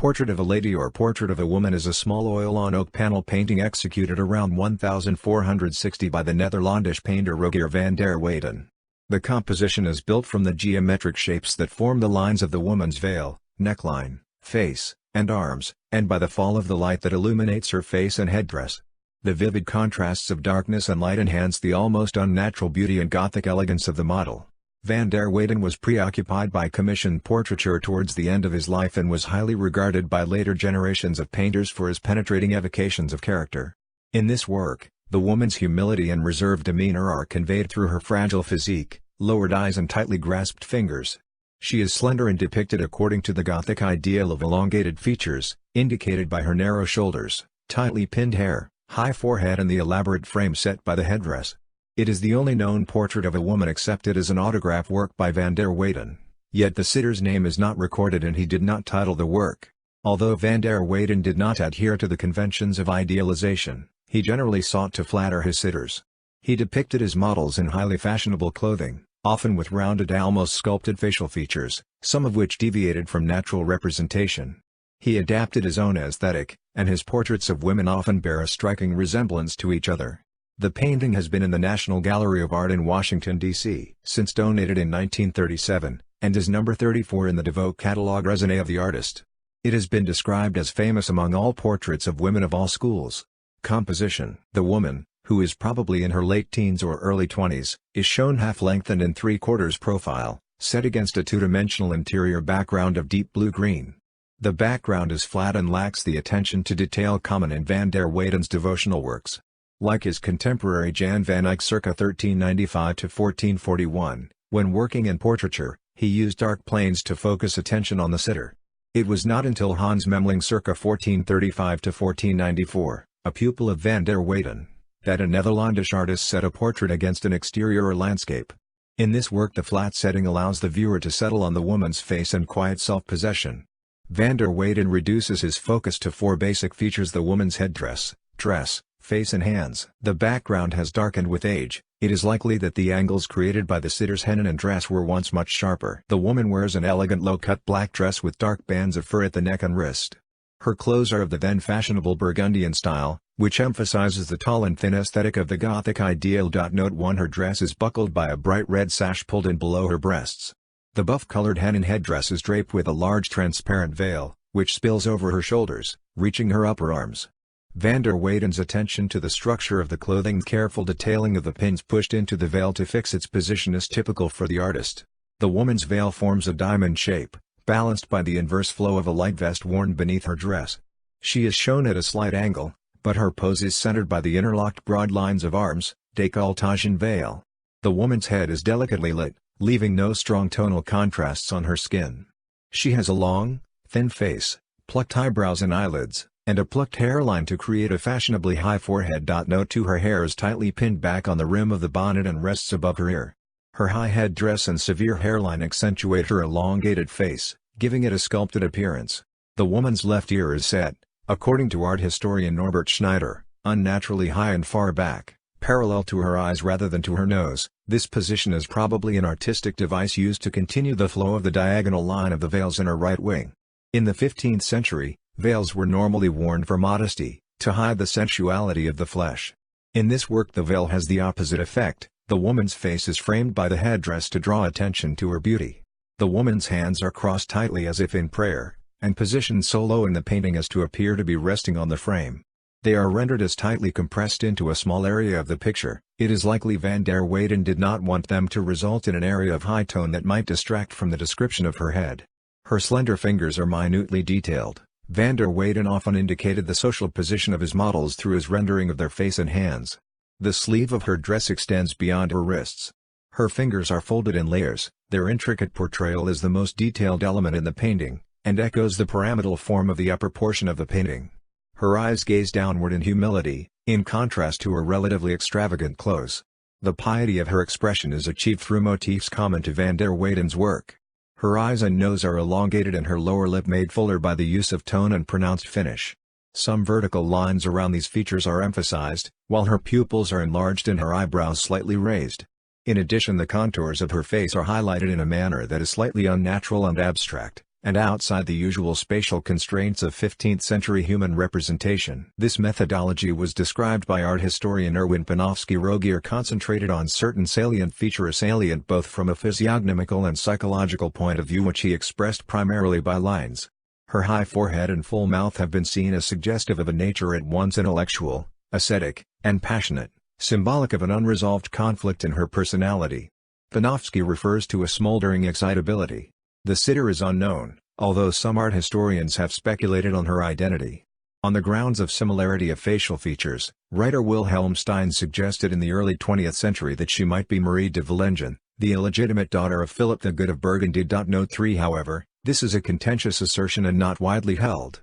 Portrait of a Lady or Portrait of a Woman is a small oil-on-oak panel painting executed around 1460 by the Netherlandish painter Rogier van der Weyden. The composition is built from the geometric shapes that form the lines of the woman's veil, neckline, face, and arms, and by the fall of the light that illuminates her face and headdress. The vivid contrasts of darkness and light enhance the almost unnatural beauty and Gothic elegance of the model. Van der Weyden was preoccupied by commissioned portraiture towards the end of his life and was highly regarded by later generations of painters for his penetrating evocations of character. In this work, the woman's humility and reserved demeanor are conveyed through her fragile physique, lowered eyes and tightly grasped fingers. She is slender and depicted according to the Gothic ideal of elongated features, indicated by her narrow shoulders, tightly pinned hair, high forehead and the elaborate frame set by the headdress. It is the only known portrait of a woman accepted as an autograph work by van der Weyden, yet the sitter's name is not recorded and he did not title the work. Although van der Weyden did not adhere to the conventions of idealization, he generally sought to flatter his sitters. He depicted his models in highly fashionable clothing, often with rounded almost sculpted facial features, some of which deviated from natural representation. He adapted his own aesthetic, and his portraits of women often bear a striking resemblance to each other. The painting has been in the National Gallery of Art in Washington, D.C. since donated in 1937, and is number 34 in the Devote Catalogue Raisonné of the artist. It has been described as famous among all portraits of women of all schools. Composition: the woman, who is probably in her late teens or early 20s, is shown half-length and in 3/4 profile, set against a two-dimensional interior background of deep blue-green. The background is flat and lacks the attention to detail common in van der Weyden's devotional works. Like his contemporary Jan van Eyck circa 1395 to 1441, when working in portraiture, he used dark planes to focus attention on the sitter. It was not until Hans Memling circa 1435 to 1494, a pupil of van der Weyden, that a Netherlandish artist set a portrait against an exterior or landscape. In this work the flat setting allows the viewer to settle on the woman's face and quiet self-possession. Van der Weyden reduces his focus to four basic features: the woman's headdress, dress, face and hands. The background has darkened with age. It is likely that the angles created by the sitter's henna and dress were once much sharper. The woman wears an elegant low-cut black dress with dark bands of fur at the neck and wrist. Her clothes are of the then fashionable Burgundian style, which emphasizes the tall and thin aesthetic of the Gothic ideal. Note 1: her dress is buckled by a bright red sash pulled in below her breasts. The buff-colored henna headdress is draped with a large transparent veil, which spills over her shoulders, reaching her upper arms. Van der Weyden's attention to the structure of the clothing and careful detailing of the pins pushed into the veil to fix its position is typical for the artist. The woman's veil forms a diamond shape, balanced by the inverse flow of a light vest worn beneath her dress. She is shown at a slight angle, but her pose is centered by the interlocked broad lines of arms, décolletage and veil. The woman's head is delicately lit, leaving no strong tonal contrasts on her skin. She has a long, thin face, plucked eyebrows and eyelids, and a plucked hairline to create a fashionably high forehead. Note 2: her hair is tightly pinned back on the rim of the bonnet and rests above her ear. Her high head dress and severe hairline accentuate her elongated face, giving it a sculpted appearance. The woman's left ear is set, according to art historian Norbert Schneider, unnaturally high and far back, parallel to her eyes rather than to her nose. This position is probably an artistic device used to continue the flow of the diagonal line of the veils in her right wing. In the 15th century, veils were normally worn for modesty, to hide the sensuality of the flesh. In this work the veil has the opposite effect. The woman's face is framed by the headdress to draw attention to her beauty. The woman's hands are crossed tightly as if in prayer, and positioned so low in the painting as to appear to be resting on the frame. They are rendered as tightly compressed into a small area of the picture. It is likely van der Weyden did not want them to result in an area of high tone that might distract from the description of her head. Her slender fingers are minutely detailed. Van der Weyden often indicated the social position of his models through his rendering of their face and hands. The sleeve of her dress extends beyond her wrists. Her fingers are folded in layers. Their intricate portrayal is the most detailed element in the painting, and echoes the pyramidal form of the upper portion of the painting. Her eyes gaze downward in humility, in contrast to her relatively extravagant clothes. The piety of her expression is achieved through motifs common to van der Weyden's work. Her eyes and nose are elongated and her lower lip made fuller by the use of tone and pronounced finish. Some vertical lines around these features are emphasized, while her pupils are enlarged and her eyebrows slightly raised. In addition, the contours of her face are highlighted in a manner that is slightly unnatural and abstract, and outside the usual spatial constraints of 15th-century human representation. This methodology was described by art historian Erwin Panofsky. Rogier concentrated on certain salient features, salient both from a physiognomical and psychological point of view, which he expressed primarily by lines. Her high forehead and full mouth have been seen as suggestive of a nature at once intellectual, ascetic, and passionate, symbolic of an unresolved conflict in her personality. Panofsky refers to a smoldering excitability. The sitter is unknown, although some art historians have speculated on her identity. On the grounds of similarity of facial features, writer Wilhelm Stein suggested in the early 20th century that she might be Marie de Valengin, the illegitimate daughter of Philip the Good of Burgundy. Note 3. However, this is a contentious assertion and not widely held.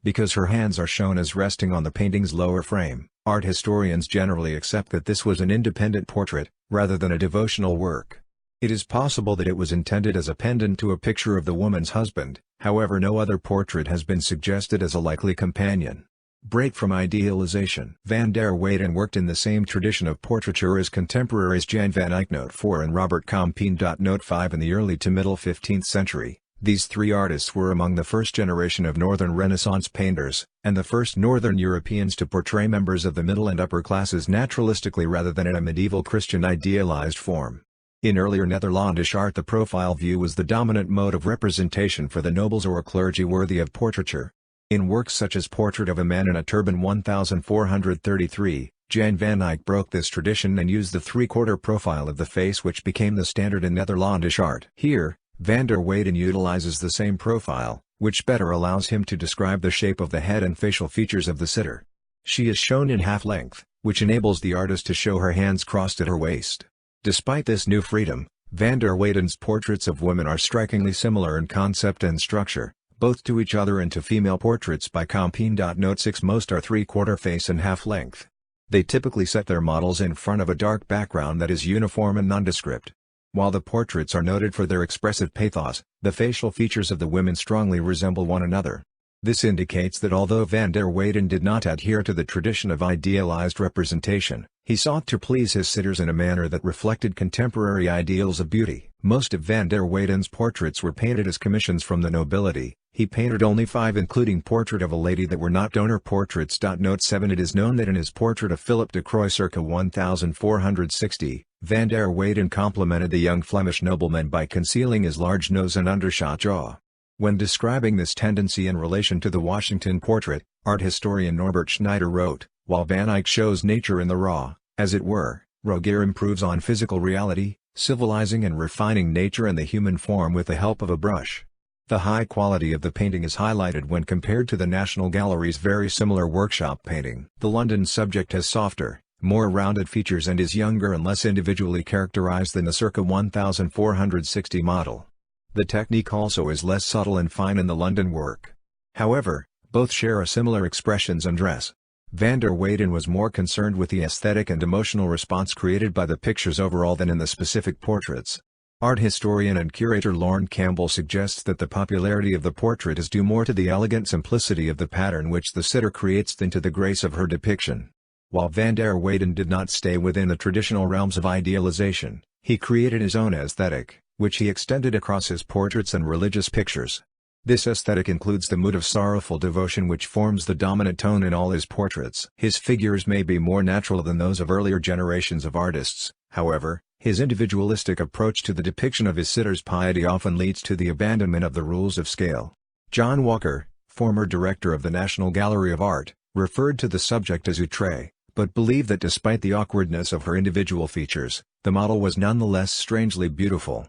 Because her hands are shown as resting on the painting's lower frame, art historians generally accept that this was an independent portrait, rather than a devotional work. It is possible that it was intended as a pendant to a picture of the woman's husband, however no other portrait has been suggested as a likely companion. Break from idealization. Van der Weyden worked in the same tradition of portraiture as contemporaries Jan van Eyck. Note 4 and Robert Campin. Note 5. In the early to middle 15th century, these three artists were among the first generation of Northern Renaissance painters, and the first Northern Europeans to portray members of the middle and upper classes naturalistically rather than in a medieval Christian idealized form. In earlier Netherlandish art, the profile view was the dominant mode of representation for the nobles or clergy worthy of portraiture. In works such as Portrait of a Man in a Turban 1433, Jan van Eyck broke this tradition and used the three-quarter profile of the face, which became the standard in Netherlandish art. Here, van der Weyden utilizes the same profile, which better allows him to describe the shape of the head and facial features of the sitter. She is shown in half-length, which enables the artist to show her hands crossed at her waist. Despite this new freedom, van der Weyden's portraits of women are strikingly similar in concept and structure, both to each other and to female portraits by Campin. Note 6. Most are three-quarter face and half-length. They typically set their models in front of a dark background that is uniform and nondescript. While the portraits are noted for their expressive pathos, the facial features of the women strongly resemble one another. This indicates that although van der Weyden did not adhere to the tradition of idealized representation, he sought to please his sitters in a manner that reflected contemporary ideals of beauty. Most of van der Weyden's portraits were painted as commissions from the nobility. He painted only 5, including Portrait of a Lady, that were not donor portraits. Note 7. It is known that in his portrait of Philip de Croy circa 1460, van der Weyden complimented the young Flemish nobleman by concealing his large nose and undershot jaw. When describing this tendency in relation to the Washington portrait, art historian Norbert Schneider wrote, "While Van Eyck shows nature in the raw, as it were, Rogier improves on physical reality, civilizing and refining nature and the human form with the help of a brush." The high quality of the painting is highlighted when compared to the National Gallery's very similar workshop painting. The London subject has softer, more rounded features and is younger and less individually characterized than the circa 1460 model. The technique also is less subtle and fine in the London work. However, both share a similar expressions and dress. Van der Weyden was more concerned with the aesthetic and emotional response created by the pictures overall than in the specific portraits. Art historian and curator Lorne Campbell suggests that the popularity of the portrait is due more to the elegant simplicity of the pattern which the sitter creates than to the grace of her depiction. While van der Weyden did not stay within the traditional realms of idealization, he created his own aesthetic, which he extended across his portraits and religious pictures. This aesthetic includes the mood of sorrowful devotion which forms the dominant tone in all his portraits. His figures may be more natural than those of earlier generations of artists, however, his individualistic approach to the depiction of his sitters' piety often leads to the abandonment of the rules of scale. John Walker, former director of the National Gallery of Art, referred to the subject as outré, but believed that despite the awkwardness of her individual features, the model was nonetheless strangely beautiful.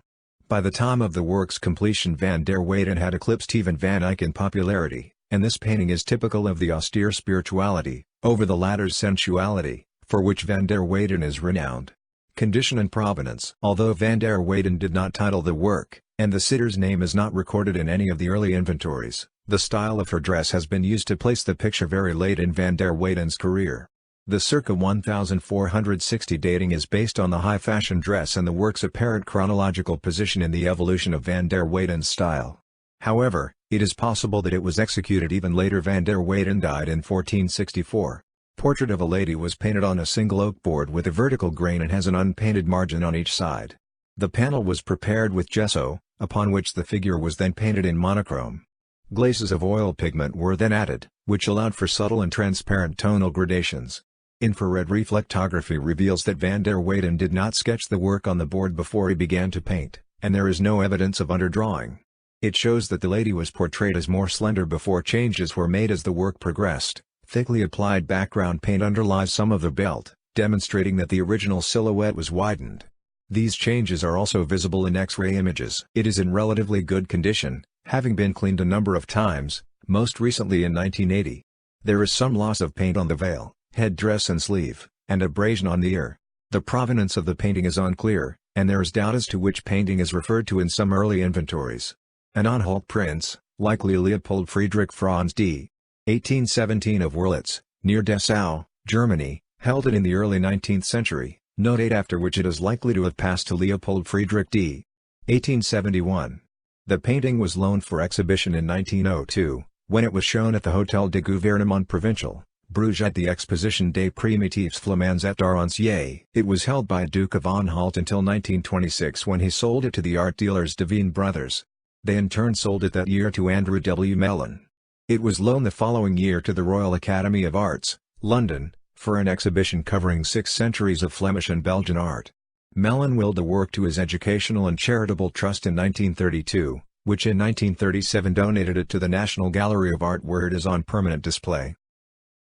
By the time of the work's completion, van der Weyden had eclipsed even Van Eyck in popularity, and this painting is typical of the austere spirituality, over the latter's sensuality, for which van der Weyden is renowned. Condition and provenance. Although van der Weyden did not title the work, and the sitter's name is not recorded in any of the early inventories, the style of her dress has been used to place the picture very late in van der Weyden's career. The circa 1460 dating is based on the high-fashion dress and the work's apparent chronological position in the evolution of van der Weyden's style. However, it is possible that it was executed even later. Van der Weyden died in 1464. Portrait of a Lady was painted on a single oak board with a vertical grain and has an unpainted margin on each side. The panel was prepared with gesso, upon which the figure was then painted in monochrome. Glazes of oil pigment were then added, which allowed for subtle and transparent tonal gradations. Infrared reflectography reveals that van der Weyden did not sketch the work on the board before he began to paint, and there is no evidence of underdrawing. It shows that the lady was portrayed as more slender before changes were made as the work progressed. Thickly applied background paint underlies some of the belt, demonstrating that the original silhouette was widened. These changes are also visible in X-ray images. It is in relatively good condition, having been cleaned a number of times, most recently in 1980. There is some loss of paint on the veil, headdress and sleeve, and abrasion on the ear. The provenance of the painting is unclear, and there is doubt as to which painting is referred to in some early inventories. An Anhalt prince, likely Leopold Friedrich Franz d. 1817 of Wörlitz, near Dessau, Germany, held it in the early 19th century, no date after which it is likely to have passed to Leopold Friedrich d. 1871. The painting was loaned for exhibition in 1902, when it was shown at the Hôtel de Gouvernement Provincial, Bruges at the Exposition des Primitifs Flamands et d'Arancier. It was held by Duke of Anhalt until 1926 when he sold it to the art dealers Devine Brothers. They in turn sold it that year to Andrew W. Mellon. It was loaned the following year to the Royal Academy of Arts, London, for an exhibition covering 6 centuries of Flemish and Belgian art. Mellon willed the work to his Educational and Charitable Trust in 1932, which in 1937 donated it to the National Gallery of Art where it is on permanent display.